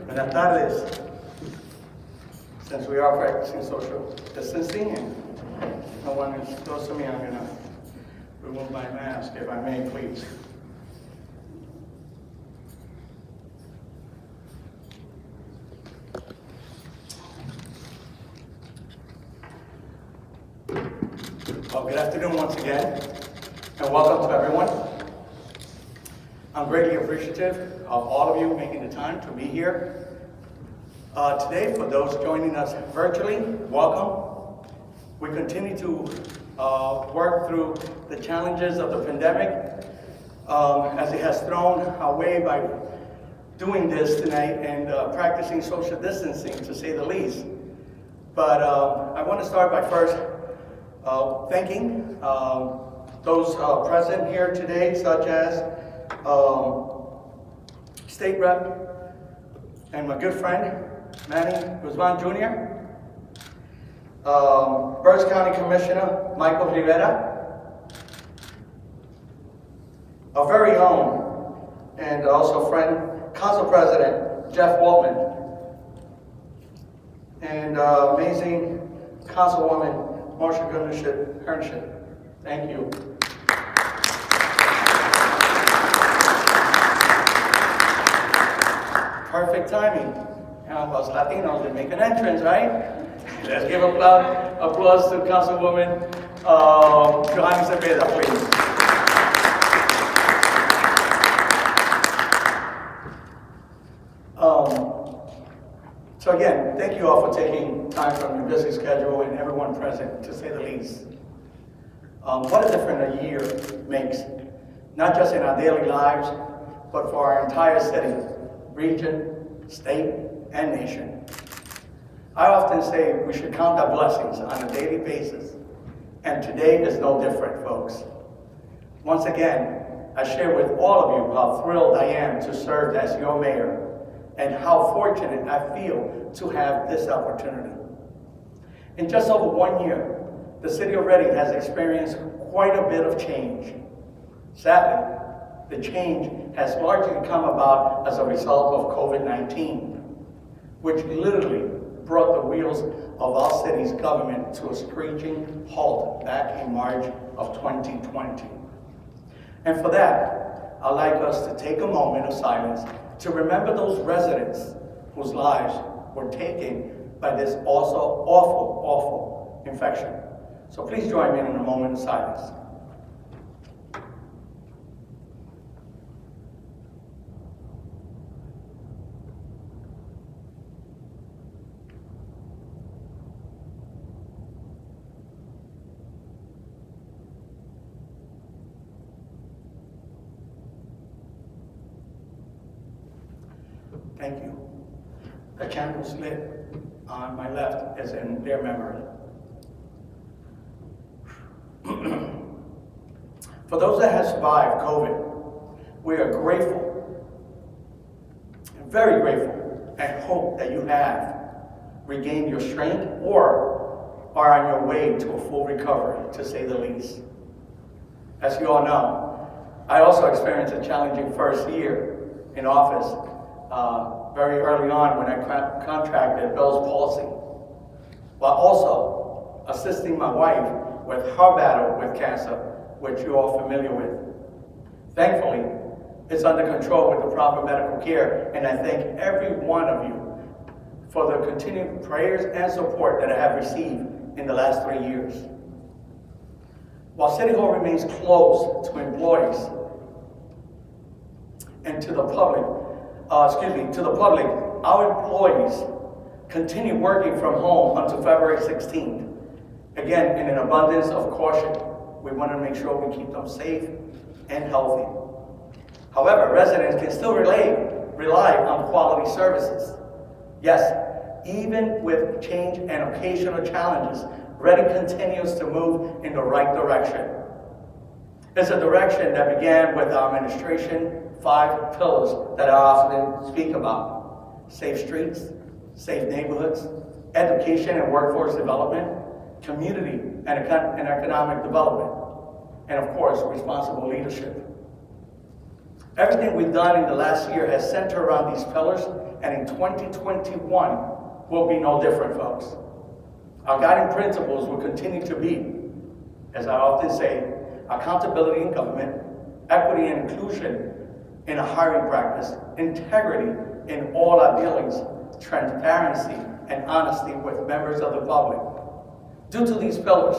Buenas tardes. Since we are practicing social distancing and no one is close to me, I'm going to remove my mask, if I may, please. Well, good afternoon once again, and welcome to everyone. I'm greatly appreciative of all of you making the time to be here. Today, for those joining us virtually, welcome. We continue to work through the challenges of the pandemic as it has thrown our way by doing this tonight and practicing social distancing, to say the least. But I want to start by first thanking those present here today, such as State Rep and my good friend, Manny Guzman Jr., Berks County Commissioner Michael Rivera, our very own and also friend, Council President Jeff Waltman, and amazing Councilwoman Marcia Gurnishit. Thank you. Perfect timing. Us Latinos will make an entrance, right? Let's give applause to Councilwoman Johanny Cepeda, please. So again, thank you all for taking time from your busy schedule and everyone present, to say the least. What a difference a year makes, not just in our daily lives, but for our entire city, region, state, and nation. I often say we should count our blessings on a daily basis, and today is no different, folks. Once again, I share with all of you how thrilled I am to serve as your mayor, and how fortunate I feel to have this opportunity. In just over 1 year, the city of Reading has experienced quite a bit of change. Sadly, the change has largely come about as a result of COVID-19, which literally brought the wheels of our city's government to a screeching halt back in March of 2020. And for that, I'd like us to take a moment of silence to remember those residents whose lives were taken by this also awful, awful infection. So please join me in a moment of silence. Thank you. The candles lit on my left is in their memory. For those that have survived COVID, we are grateful, very grateful, and hope that you have regained your strength or are on your way to a full recovery, to say the least. As you all know, I also experienced a challenging first year in office very early on when I contracted Bell's palsy, while also assisting my wife with her battle with cancer, which you're all familiar with. Thankfully, it's under control with the proper medical care, and I thank every one of you for the continued prayers and support that I have received in the last 3 years. While City Hall remains closed to employees and to the public, our employees continue working from home until February 16th. Again, in an abundance of caution, we want to make sure we keep them safe and healthy. However, residents can still rely on quality services. Yes, even with change and occasional challenges, Reading continues to move in the right direction. It's a direction that began with our administration 5 pillars that I often speak about: safe streets, safe neighborhoods, education and workforce development, community and economic development, and of course, responsible leadership. Everything we've done in the last year has centered around these pillars, and in 2021 will be no different, folks. Our guiding principles will continue to be, as I often say, accountability in government, equity and inclusion in a hiring practice, integrity in all our dealings, transparency and honesty with members of the public. Due to these pillars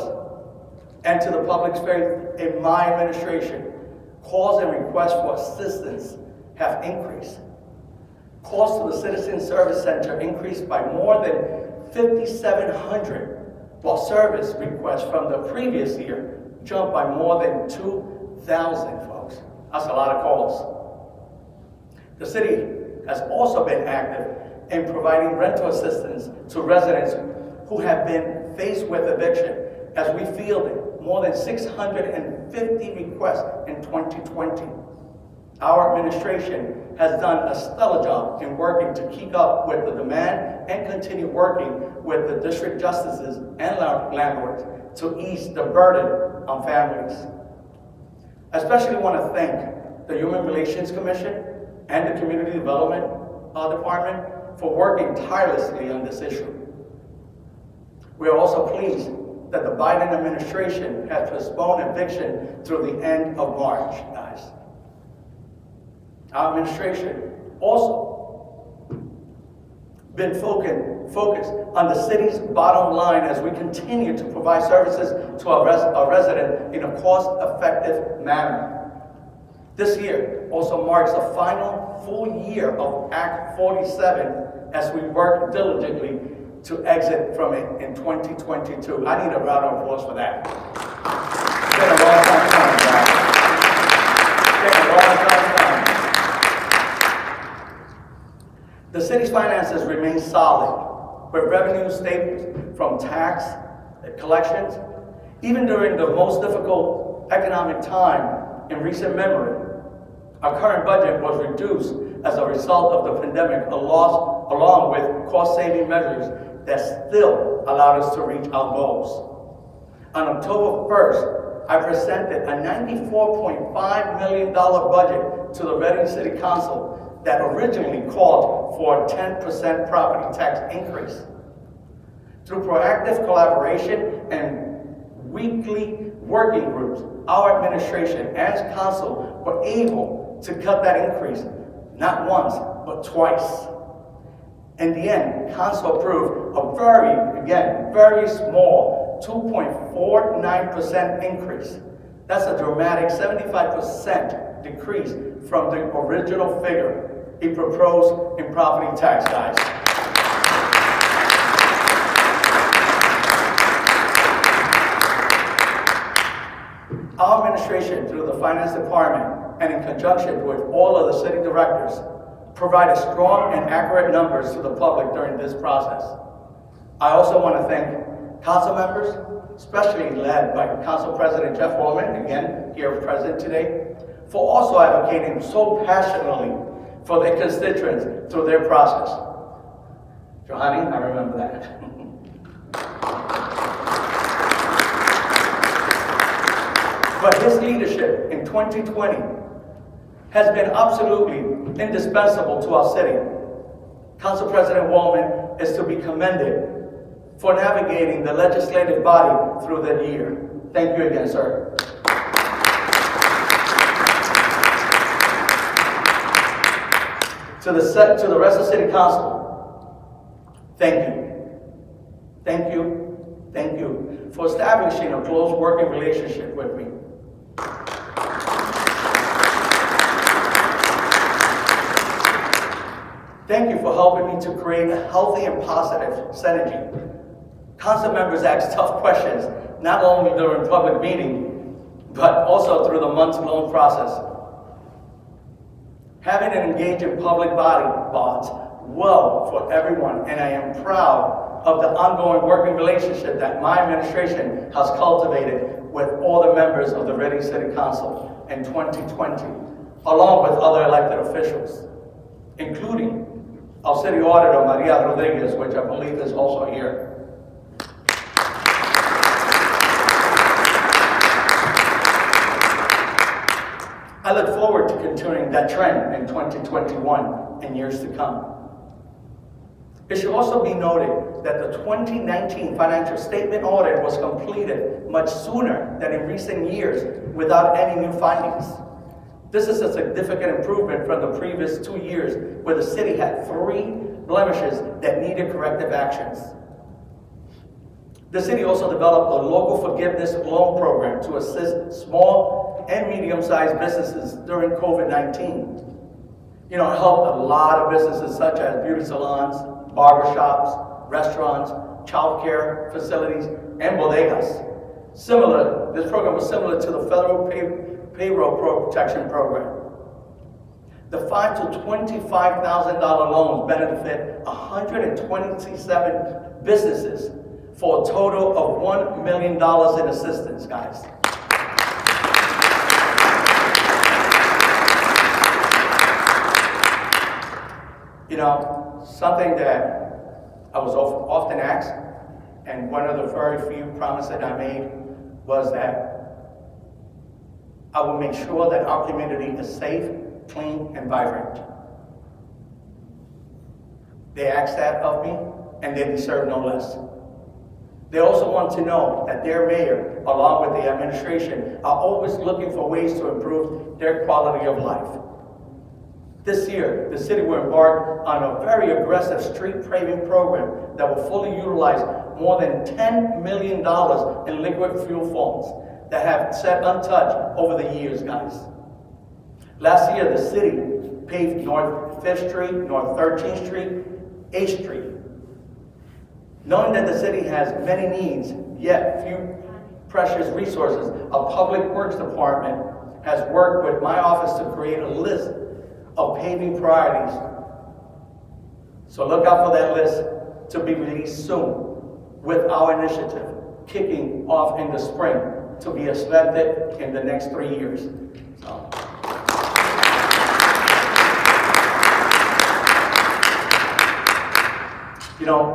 and to the public's faith in my administration, calls and requests for assistance have increased. Calls to the Citizen Service Center increased by more than 5,700, while service requests from the previous year jumped by more than 2,000, folks. That's a lot of calls. The city has also been active in providing rental assistance to residents who have been faced with eviction, as we fielded more than 650 requests in 2020. Our administration has done a stellar job in working to keep up with the demand and continue working with the district justices and landlords to ease the burden on families. I especially want to thank the Human Relations Commission and the Community Development Department for working tirelessly on this issue. We are also pleased that the Biden administration has postponed eviction through the end of March, guys. Our administration also been focused on the city's bottom line as we continue to provide services to our residents in a cost-effective manner. This year also marks the final full year of Act 47 as we work diligently to exit from it in 2022. I need a round of applause for that. It's been a long time coming, guys. It's been a long time coming. The city's finances remain solid, with revenue stable from tax collections. Even during the most difficult economic time in recent memory, our current budget was reduced as a result of the pandemic, along with cost-saving measures that still allowed us to reach our goals. On October 1st, I presented a $94.5 million budget to the Reading City Council that originally called for a 10% property tax increase. Through proactive collaboration and weekly working groups, our administration and council were able to cut that increase not once, but twice. In the end, council approved a very small 2.49% increase. That's a dramatic 75% decrease from the original figure he proposed in property tax, guys. Our administration, through the finance department and in conjunction with all of the city directors, provided strong and accurate numbers to the public during this process. I also want to thank council members, especially led by Council President Jeff Wallman, again, here present today, for also advocating so passionately for their constituents through their process. Johanny, I remember that. But his leadership in 2020 has been absolutely indispensable to our city. Council President Wallman is to be commended for navigating the legislative body through that year. Thank you again, sir. To the rest of the City Council, thank you. Thank you. Thank you for establishing a close working relationship with me. Thank you for helping me to create a healthy and positive synergy. Council members ask tough questions, not only during public meeting, but also through the months-long process. Having an engaging public body bodes well for everyone, and I am proud of the ongoing working relationship that my administration has cultivated with all the members of the Reading City Council in 2020, along with other elected officials, including our City Auditor, Maria Rodriguez, which I believe is also here. I look forward to continuing that trend in 2021 and years to come. It should also be noted that the 2019 financial statement audit was completed much sooner than in recent years without any new findings. This is a significant improvement from the previous 2 years where the city had 3 blemishes that needed corrective actions. The city also developed a local forgiveness loan program to assist small and medium-sized businesses during COVID-19. It helped a lot of businesses such as beauty salons, barbershops, restaurants, childcare facilities, and bodegas. This program was similar to the federal payroll protection program. The $5,000 to $25,000 loans benefit 127 businesses for a total of $1 million in assistance, guys. Something that I was often asked, and one of the very few promises that I made was that I will make sure that our community is safe, clean, and vibrant. They asked that of me, and they deserve no less. They also want to know that their mayor, along with the administration, are always looking for ways to improve their quality of life. This year, the city will embark on a very aggressive street paving program that will fully utilize more than $10 million in liquid fuel funds that have sat untouched over the years, guys. Last year, the city paved North 5th Street, North 13th Street, 8th Street. Knowing that the city has many needs, yet few precious resources, a public works department has worked with my office to create a list of paving priorities. So look out for that list to be released soon with our initiative kicking off in the spring to be expected in the next 3 years.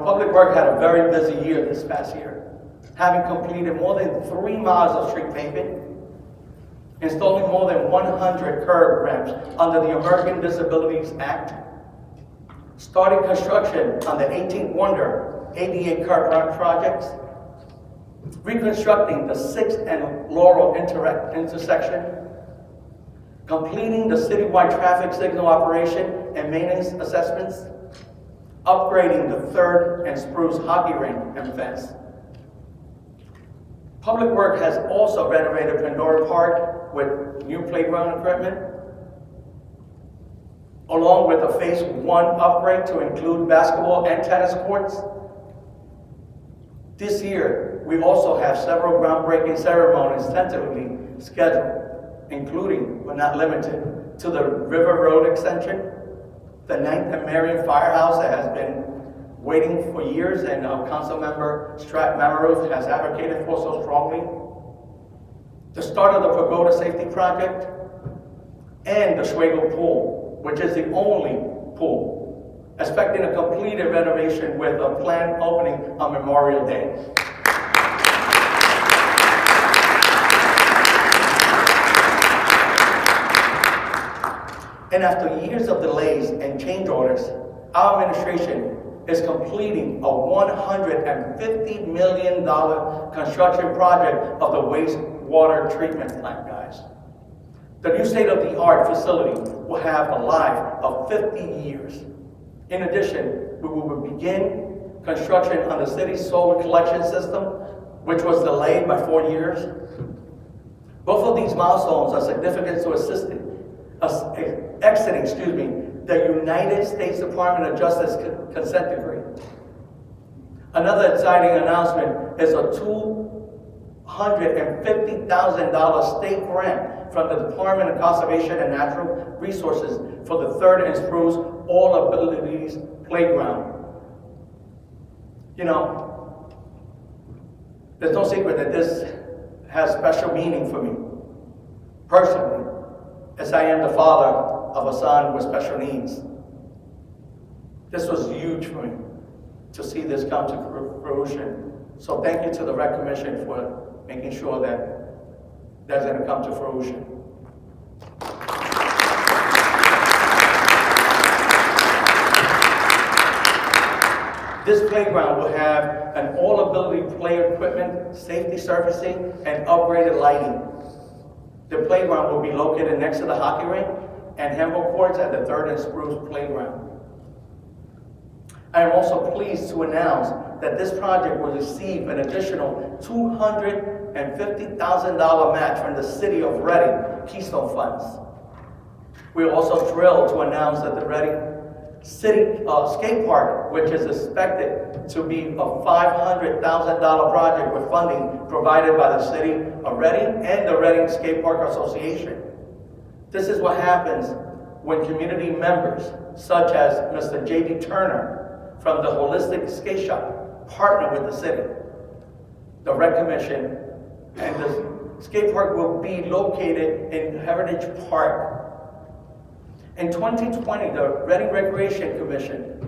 Public Works had a very busy year this past year, having completed more than 3 miles of street paving, installing more than 100 curb ramps under the American Disabilities Act, starting construction on the 18th Wonder ADA curb ramp projects, reconstructing the 6th and Laurel intersection, completing the citywide traffic signal operation and maintenance assessments, upgrading the 3rd and Spruce hockey rink and fence. Public Works has also renovated Pandora Park with new playground equipment, along with a Phase 1 upgrade to include basketball and tennis courts. This year, we also have several groundbreaking ceremonies tentatively scheduled, including, but not limited, to the River Road extension, the 9th and Marion Firehouse that has been waiting for years, and Council Member Strat Mamaruth has advocated for so strongly. The start of the Pagoda Safety Project, and the Schwegel Pool, which is the only pool, expecting a completed renovation with a planned opening on Memorial Day. And after years of delays and change orders, our administration is completing a $150 million construction project of the wastewater treatment plant, guys. The new state-of-the-art facility will have a life of 50 years. In addition, we will begin construction on the city's solar collection system, which was delayed by 4 years. Both of these milestones are significant to exiting the United States Department of Justice consent decree. Another exciting announcement is a $250,000 state grant from the Department of Conservation and Natural Resources for the 3rd and Spruce All Abilities Playground. There's no secret that this has special meaning for me, personally, as I am the father of a son with special needs. This was huge for me to see this come to fruition. So thank you to the Rec Commission for making sure that that's going to come to fruition. This playground will have an all-ability play equipment, safety surfacing, and upgraded lighting. The playground will be located next to the hockey rink and handball courts at the 3rd and Spruce Playground. I am also pleased to announce that this project will receive an additional $250,000 match from the City of Reading Keystone Funds. We are also thrilled to announce that the Reading City Skate Park, which is expected to be a $500,000 project with funding provided by the City of Reading and the Reading Skate Park Association. This is what happens when community members, such as Mr. J.D. Turner from the Holistic Skate Shop, partner with the city. The Rec Commission and the skate park will be located in Heritage Park. In 2020, the Reading Recreation Commission,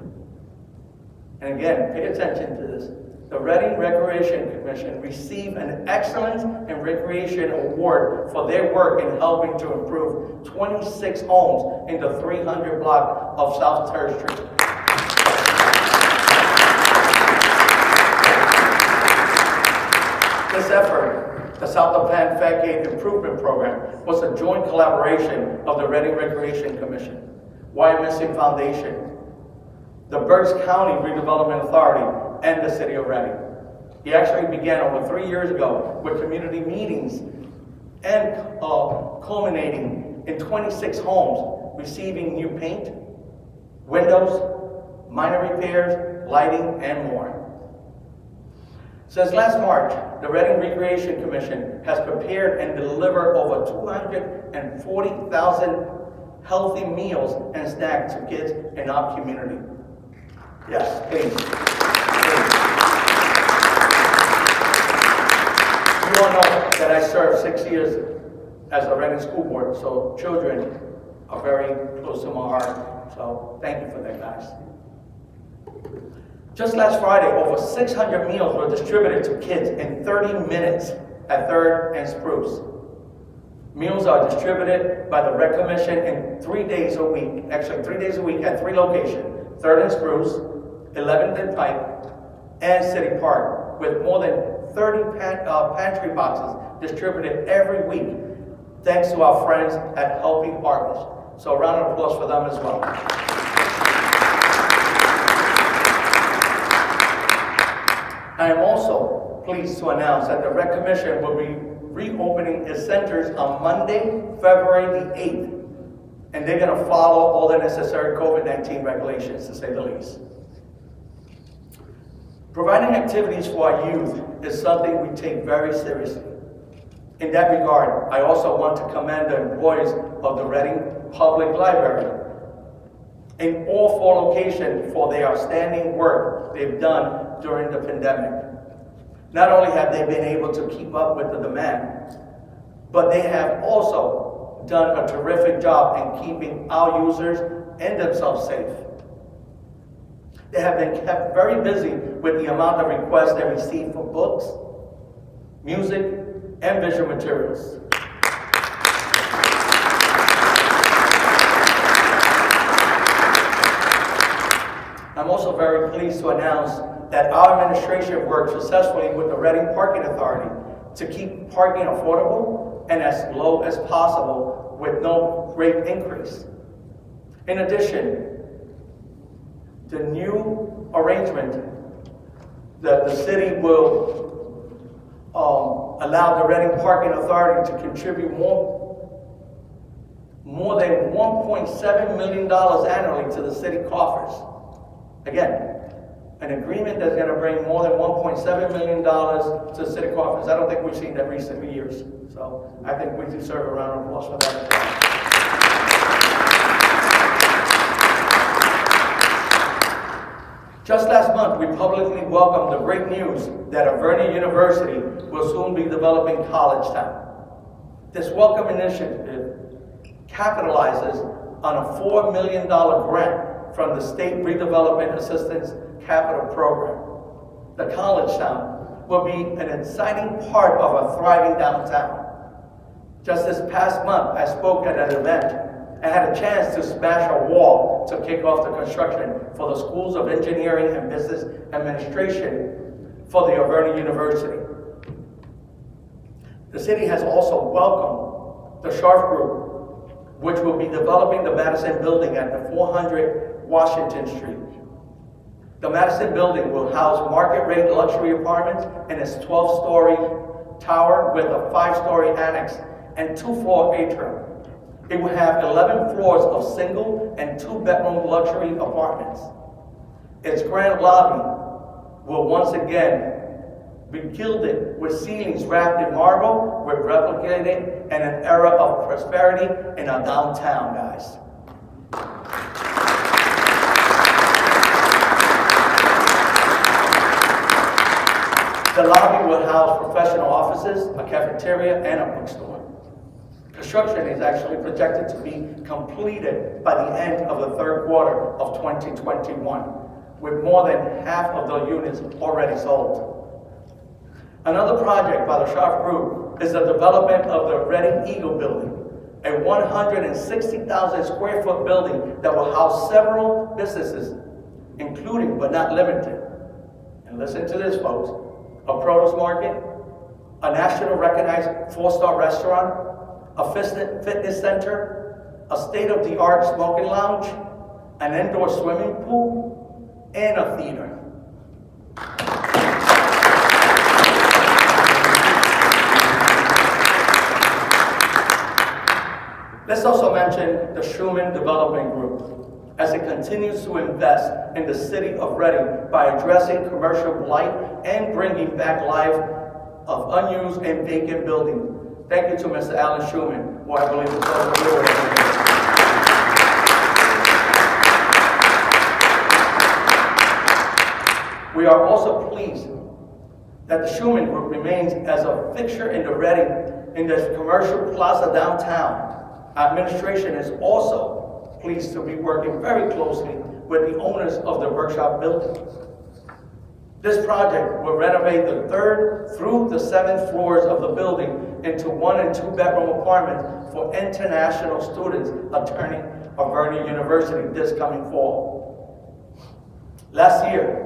and again, pay attention to this, the Reading Recreation Commission received an Excellence in Recreation Award for their work in helping to improve 26 homes in the 300 block of South Third Street. This effort, the South of Penn Facade Improvement Program, was a joint collaboration of the Reading Recreation Commission, YMSA Foundation, the Berks County Redevelopment Authority, and the City of Reading. It actually began over 3 years ago with community meetings and culminating in 26 homes receiving new paint, windows, minor repairs, lighting, and more. Since last March, the Reading Recreation Commission has prepared and delivered over 240,000 healthy meals and snacks to kids in our community. Yes, please. You all know that I served 6 years as a Reading School Board, so children are very close to my heart. So thank you for that, guys. Just last Friday, over 600 meals were distributed to kids in 30 minutes at 3rd and Spruce. Meals are distributed by the Rec Commission in 3 days a week, actually 3 days a week at 3 locations, 3rd and Spruce, 11th and Pike, and City Park, with more than 30 pantry boxes distributed every week, thanks to our friends at Helping Partners. So a round of applause for them as well. I am also pleased to announce that the Rec Commission will be reopening its centers on Monday, February the 8th. And they're going to follow all the necessary COVID-19 regulations, to say the least. Providing activities for our youth is something we take very seriously. In that regard, I also want to commend the employees of the Reading Public Library in all 4 locations for their outstanding work they've done during the pandemic. Not only have they been able to keep up with the demand, but they have also done a terrific job in keeping our users and themselves safe. They have been kept very busy with the amount of requests they receive for books, music, and visual materials. I'm also very pleased to announce that our administration worked successfully with the Reading Parking Authority to keep parking affordable and as low as possible with no rate increase. In addition, the new arrangement that the city will allow the Reading Parking Authority to contribute more than $1.7 million annually to the city coffers. Again, an agreement that's going to bring more than $1.7 million to the city coffers. I don't think we've seen that in recent years. So I think we deserve a round of applause for that as well. Just last month, we publicly welcomed the great news that Avernia University will soon be developing College Town. This welcome initiative capitalizes on a $4 million grant from the State Redevelopment Assistance Capital Program. The College Town will be an exciting part of a thriving downtown. Just this past month, I spoke at an event and had a chance to smash a wall to kick off the construction for the Schools of Engineering and Business Administration for the Auburn University. The city has also welcomed the Sharp Group, which will be developing the Madison building at the 400 Washington Street. The Madison building will house market-rate luxury apartments in its 12-story tower with a 5-story annex and 2-floor atrium. It will have 11 floors of single and 2-bedroom luxury apartments. Its grand lobby will once again be gilded with ceilings wrapped in marble, with replicated in an era of prosperity in our downtown, guys. The lobby will house professional offices, a cafeteria, and a bookstore. Construction is actually projected to be completed by the end of the third quarter of 2021, with more than half of the units already sold. Another project by the Sharp Group is the development of the Reading Eagle building, a 160,000 square foot building that will house several businesses, including but not limited, and listen to this, folks, a produce market, a national recognized 4-star restaurant, a fitness center, a state-of-the-art smoking lounge, an indoor swimming pool, and a theater. Let's also mention the Schumann Development Group, as it continues to invest in the city of Reading by addressing commercial blight and bringing back life of unused and vacant buildings. Thank you to Mr. Alan Schumann, who I believe is also here. We are also pleased that the Schumann Group remains as a fixture in the Reading, in the commercial plaza downtown. Administration is also pleased to be working very closely with the owners of the workshop building. This project will renovate the 3rd through the 7th floors of the building into 1- and 2-bedroom apartments for international students attending Auburn University this coming fall. Last year,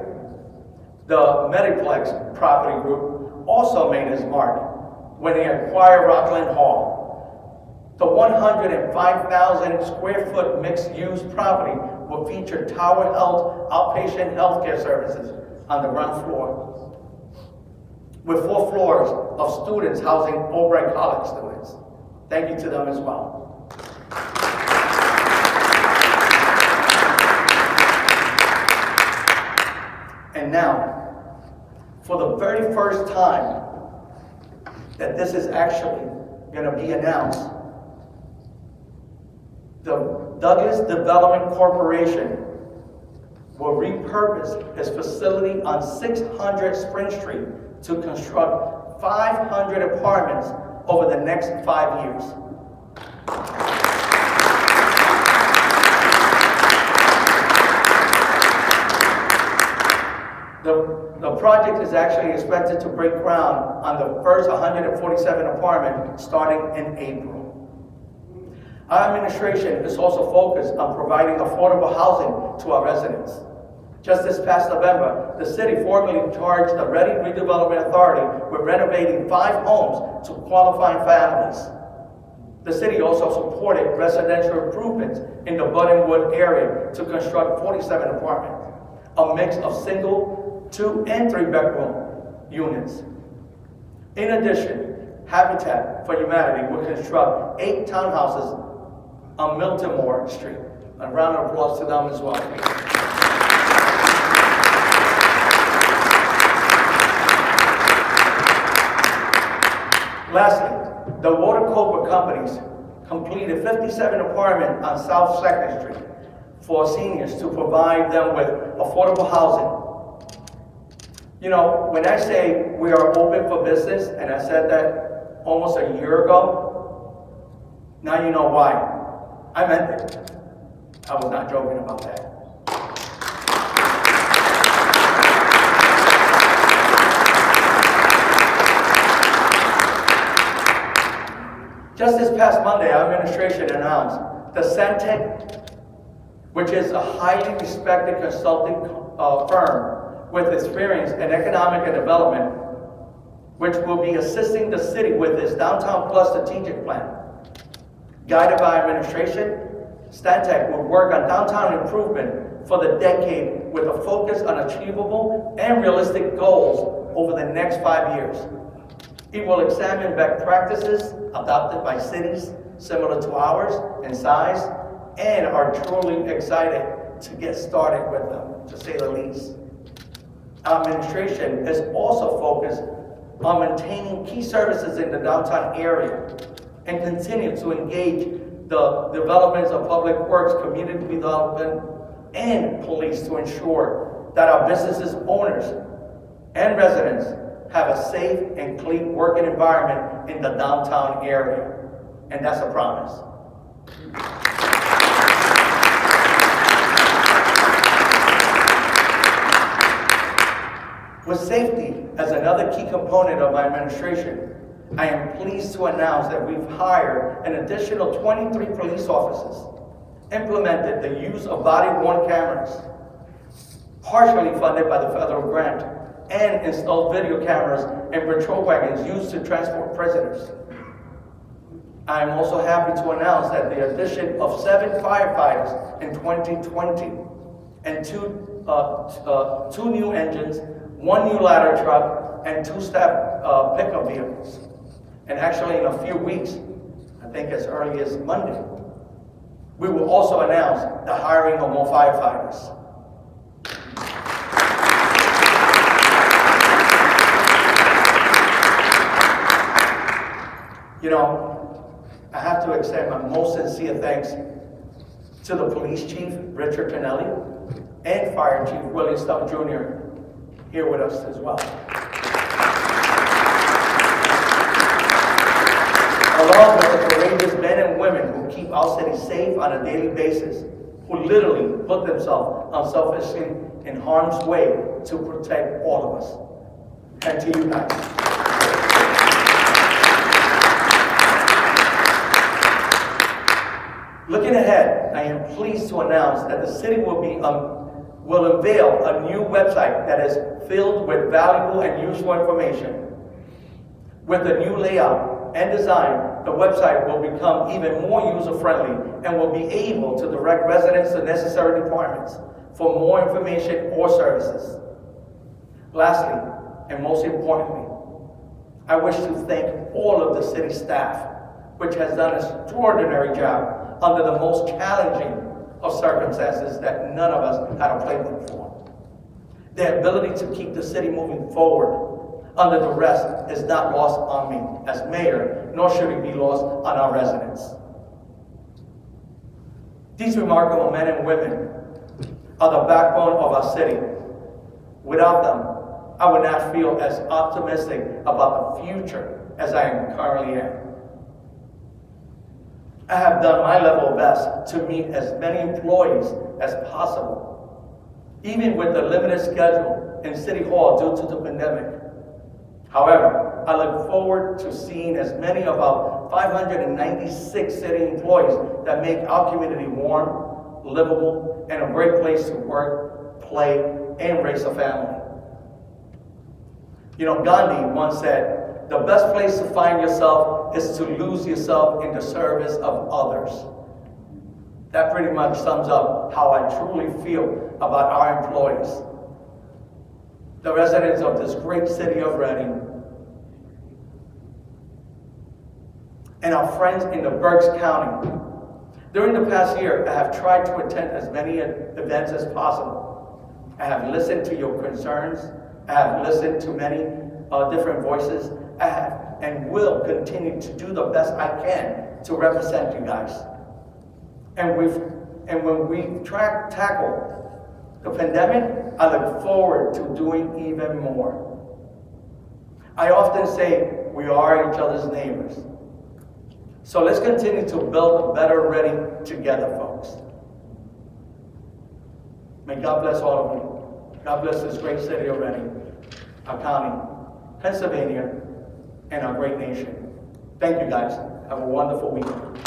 the Mediplex Property Group also made its mark when they acquired Rockland Hall. The 105,000 square foot mixed-use property will feature Tower Health outpatient healthcare services on the ground floor, with 4 floors of students housing Albright College students. Thank you to them as well. And now, for the very first time that this is actually going to be announced, the Douglas Development Corporation will repurpose its facility on 600 Spring Street to construct 500 apartments over the next 5 years. The project is actually expected to break ground on the first 147 apartments starting in April. Our administration is also focused on providing affordable housing to our residents. Just this past November, the city formally charged the Reading Redevelopment Authority with renovating 5 homes to qualifying families. The city also supported residential improvements in the Buttonwood area to construct 47 apartments, a mix of single, 2- and 3-bedroom units. In addition, Habitat for Humanity will construct 8 townhouses on Miltimore Street. A round of applause to them as well. Lastly, the Water Cobra companies completed 57 apartments on South 2nd Street for seniors to provide them with affordable housing. You know, when I say we are open for business, and I said that almost a year ago, now you know why. I meant it. I was not joking about that. Just this past Monday, our administration announced the Santec which is a highly respected consulting firm with experience in economic and development, which will be assisting the city with its Downtown Plus strategic plan. Guided by administration, Stantec will work on downtown improvement for the decade with a focus on achievable and realistic goals over the next 5 years. It will examine best practices adopted by cities similar to ours in size, and are truly excited to get started with them, to say the least. Our administration is also focused on maintaining key services in the downtown area and continue to engage the developments of public works, community development, and police to ensure that our businesses owners and residents have a safe and clean working environment in the downtown area. And that's a promise. With safety as another key component of my administration, I am pleased to announce that we've hired an additional 23 police officers, implemented the use of body-worn cameras, partially funded by the federal grant, and installed video cameras and patrol wagons used to transport prisoners. I am also happy to announce that the addition of 7 firefighters in 2020 and two new engines, 1 new ladder truck, and 2 staff pickup vehicles. And actually in a few weeks, I think as early as Monday, we will also announce the hiring of more firefighters. You know, I have to extend my most sincere thanks to the police chief, Richard Tonelli, and fire chief, William Stubb Jr., here with us as well. Along with the courageous men and women who keep our city safe on a daily basis, who literally put themselves unselfishly in harm's way to protect all of us. And to you guys. Looking ahead, I am pleased to announce that the city will unveil a new website that is filled with valuable and useful information. With the new layout and design, the website will become even more user-friendly and will be able to direct residents to necessary departments for more information or services. Lastly, and most importantly, I wish to thank all of the city staff, which has done an extraordinary job under the most challenging of circumstances that none of us had a playbook for. Their ability to keep the city moving forward under duress is not lost on me as mayor, nor should it be lost on our residents. These remarkable men and women are the backbone of our city. Without them, I would not feel as optimistic about the future as I currently am. I have done my level best to meet as many employees as possible, even with the limited schedule in City Hall due to the pandemic. However, I look forward to seeing as many of our 596 city employees that make our community warm, livable, and a great place to work, play, and raise a family. You know, Gandhi once said, "The best place to find yourself is to lose yourself in the service of others." That pretty much sums up how I truly feel about our employees, the residents of this great city of Reading, and our friends in the Berks County. During the past year, I have tried to attend as many events as possible. I have listened to your concerns. I have listened to many different voices. I have and will continue to do the best I can to represent you guys. And when we tackle the pandemic, I look forward to doing even more. I often say we are each other's neighbors. So let's continue to build a better Reading together, folks. May God bless all of you. God bless this great city of Reading, our county, Pennsylvania, and our great nation. Thank you, guys. Have a wonderful weekend.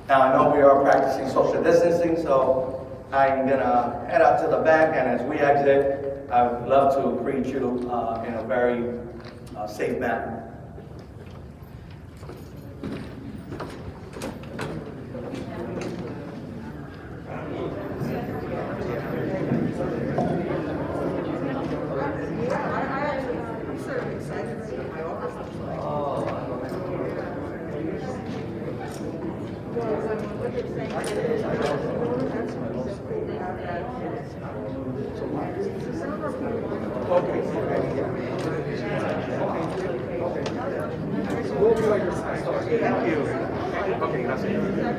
Now, I know we are practicing social distancing, so I'm gonna head out to the back, and as we exit, I would love to greet you in a very safe manner. Okay, gracias.